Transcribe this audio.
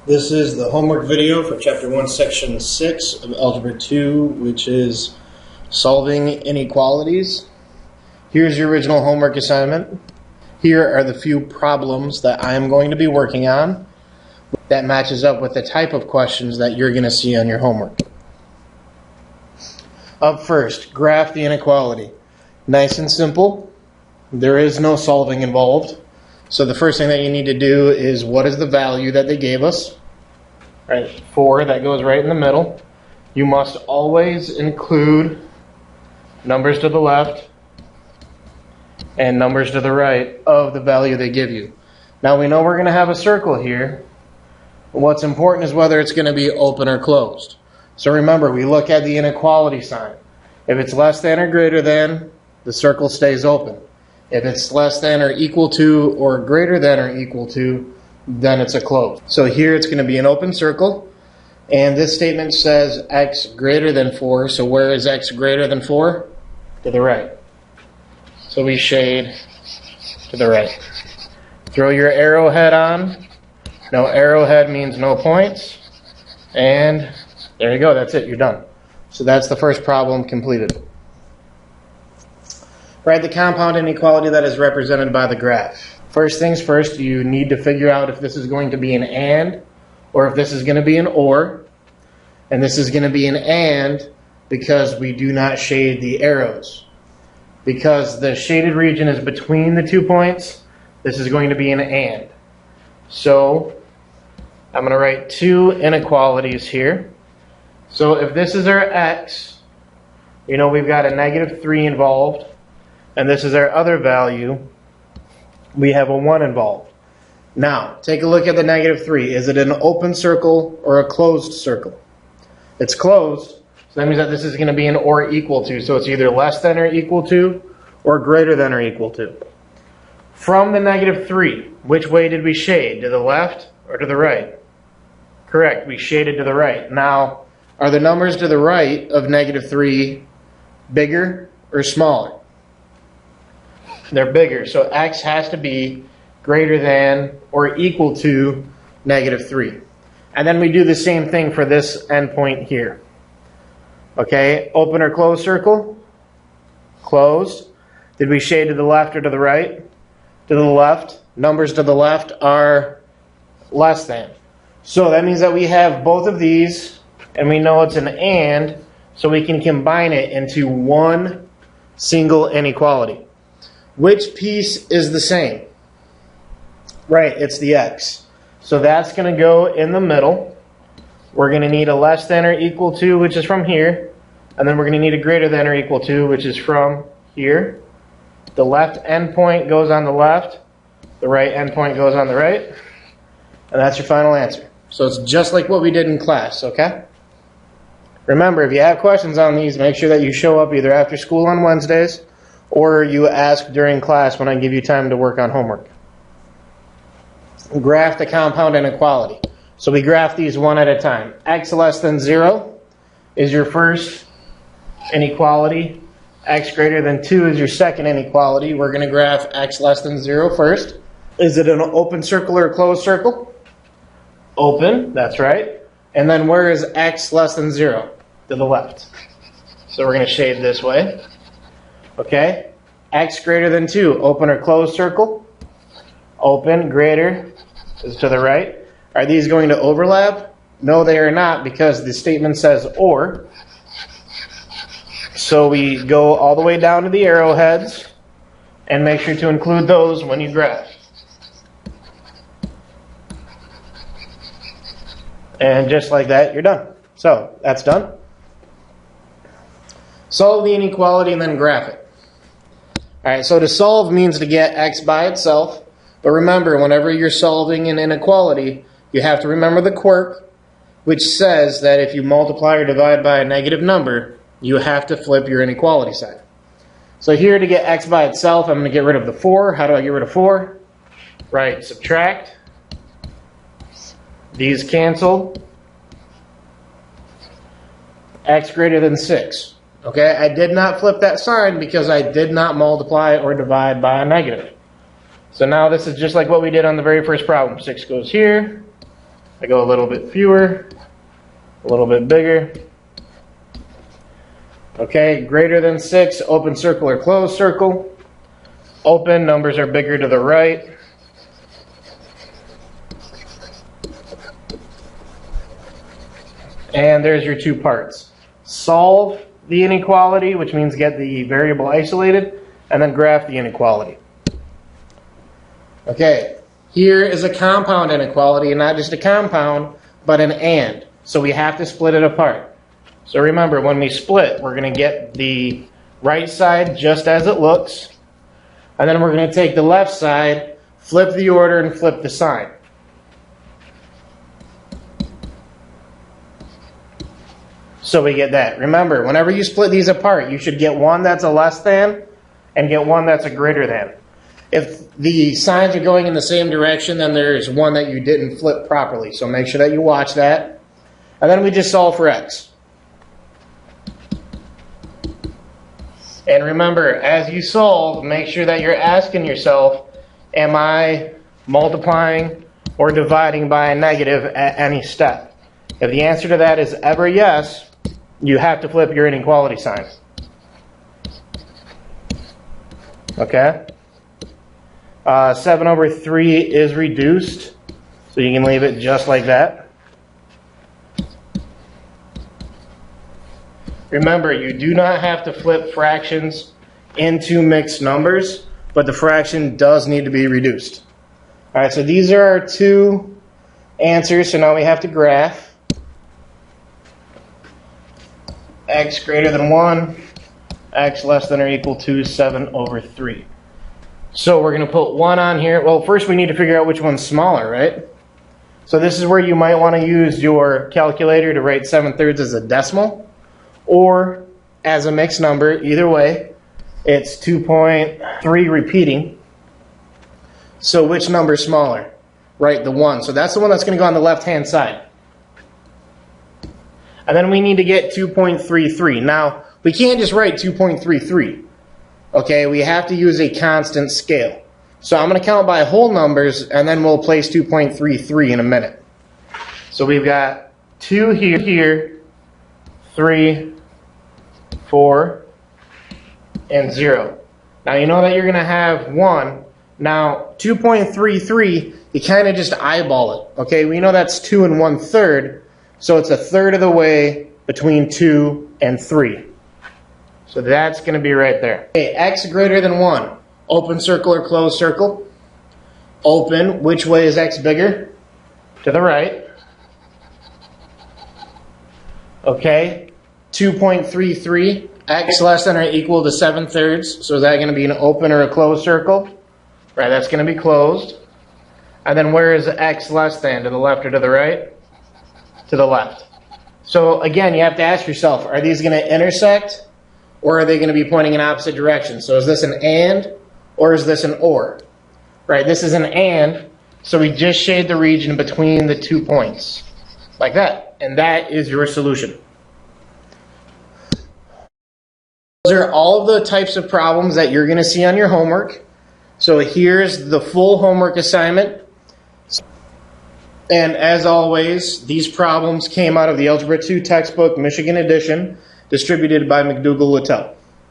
This is the homework video for Chapter 1, Section 6 of Algebra 2, which is solving inequalities. Here's your original homework assignment. Here are the few problems that I'm going to be working on that matches up with the type of questions that you're going to see on your homework. Up first, graph the inequality. Nice and simple. There is no solving involved. So the first thing that you need to do is, what is the value that they gave us? Right, 4, that goes right in the middle. You must always include numbers to the left and numbers to the right of the value they give you. Now we know we're going to have a circle here. What's important is whether it's going to be open or closed. So remember, we look at the inequality sign. If it's less than or greater than, the circle stays open. If it's less than or equal to or greater than or equal to, then it's a closed. So here it's going to be an open circle, and this statement says x greater than 4. So where is x greater than 4? To the right. So we shade to the right. Throw your arrowhead on. No arrowhead means no points. And there you go, that's it, you're done. So that's the first problem completed. Write the compound inequality that is represented by the graph. First things first, you need to figure out if this is going to be an and or if this is going to be an or. And this is going to be an and because we do not shade the arrows. Because the shaded region is between the 2 points, this is going to be an and. So I'm going to write two inequalities here. So if this is our x, you know we've got a -3 involved. And this is our other value, we have a 1 involved. Now, take a look at the -3. Is it an open circle or a closed circle? It's closed, so that means that this is going to be an or equal to. So it's either less than or equal to or greater than or equal to. From the -3, which way did we shade? To the left or to the right? Correct, we shaded to the right. Now, are the numbers to the right of -3 bigger or smaller? They're bigger, so x has to be greater than or equal to -3. And then we do the same thing for this endpoint here. Okay, open or closed circle? Closed. Did we shade to the left or to the right? To the left. Numbers to the left are less than. So that means that we have both of these, and we know it's an and, so we can combine it into one single inequality. Which piece is the same? Right, it's the x. So that's going to go in the middle. We're going to need a less than or equal to, which is from here. And then we're going to need a greater than or equal to, which is from here. The left endpoint goes on the left. The right endpoint goes on the right. And that's your final answer. So it's just like what we did in class, okay? Remember, if you have questions on these, make sure that you show up either after school on Wednesdays or you ask during class when I give you time to work on homework. Graph the compound inequality. So we graph these one at a time. X less than 0 is your first inequality. X greater than 2 is your second inequality. We're going to graph x less than 0 first. Is it an open circle or a closed circle? Open, that's right. And then where is x less than 0? To the left. So we're going to shade this way. Okay, x greater than 2, open or closed circle? Open, greater is to the right. Are these going to overlap? No, they are not, because the statement says or. So we go all the way down to the arrowheads and make sure to include those when you graph. And just like that, you're done. So that's done. Solve the inequality and then graph it. Alright, so to solve means to get x by itself. But remember, whenever you're solving an inequality, you have to remember the quirk, which says that if you multiply or divide by a negative number, you have to flip your inequality sign. So here to get x by itself, I'm going to get rid of the 4. How do I get rid of 4? Right, subtract. These cancel. X greater than 6. Okay, I did not flip that sign because I did not multiply or divide by a negative. So now this is just like what we did on the very first problem. 6 goes here, I go a little bit fewer, a little bit bigger. Okay, greater than 6, open circle or closed circle. Open, numbers are bigger to the right. And there's your two parts. Solve the inequality, which means get the variable isolated, and then graph the inequality. Okay, here is a compound inequality, and not just a compound, but an and. So we have to split it apart. So remember, when we split, we're going to get the right side just as it looks, and then we're going to take the left side, flip the order, and flip the sign. So we get that. Remember, whenever you split these apart, you should get one that's a less than and get one that's a greater than. If the signs are going in the same direction, then there's one that you didn't flip properly. So make sure that you watch that. And then we just solve for x. And remember, as you solve, make sure that you're asking yourself, am I multiplying or dividing by a negative at any step? If the answer to that is ever yes, you have to flip your inequality sign. Okay? 7 over 3 is reduced, so you can leave it just like that. Remember, you do not have to flip fractions into mixed numbers, but the fraction does need to be reduced. All right, so these are our two answers, so now we have to graph. X greater than 1, x less than or equal to 7 over 3. So we're going to put 1 on here. Well, first we need to figure out which one's smaller, right? So this is where you might want to use your calculator to write 7/3 as a decimal or as a mixed number. Either way, it's 2.3 repeating. So which number is smaller? Right, the 1. So that's the one that's going to go on the left-hand side. And then we need to get 2.33. Now, we can't just write 2.33. Okay, we have to use a constant scale. So I'm going to count by whole numbers, and then we'll place 2.33 in a minute. So we've got 2 here, 3, 4, and 0. Now you know that you're going to have 1. Now 2.33, you kind of just eyeball it. Okay, we know that's 2 1/3, so it's a third of the way between 2 and 3. So that's going to be right there. Okay, x greater than 1. Open circle or closed circle? Open. Which way is x bigger? To the right. Okay. 2.33. X less than or equal to 7/3. So is that going to be an open or a closed circle? Right, that's going to be closed. And then where is x less than? To the left or to the right? To the left. So again, you have to ask yourself, are these going to intersect? Or are they going to be pointing in opposite directions? So is this an and, or is this an or? Right, this is an and, so we just shade the region between the 2 points. Like that. And that is your solution. Those are all of the types of problems that you're going to see on your homework. So here's the full homework assignment. And as always, these problems came out of the Algebra 2 textbook, Michigan edition, distributed by McDougal Littell.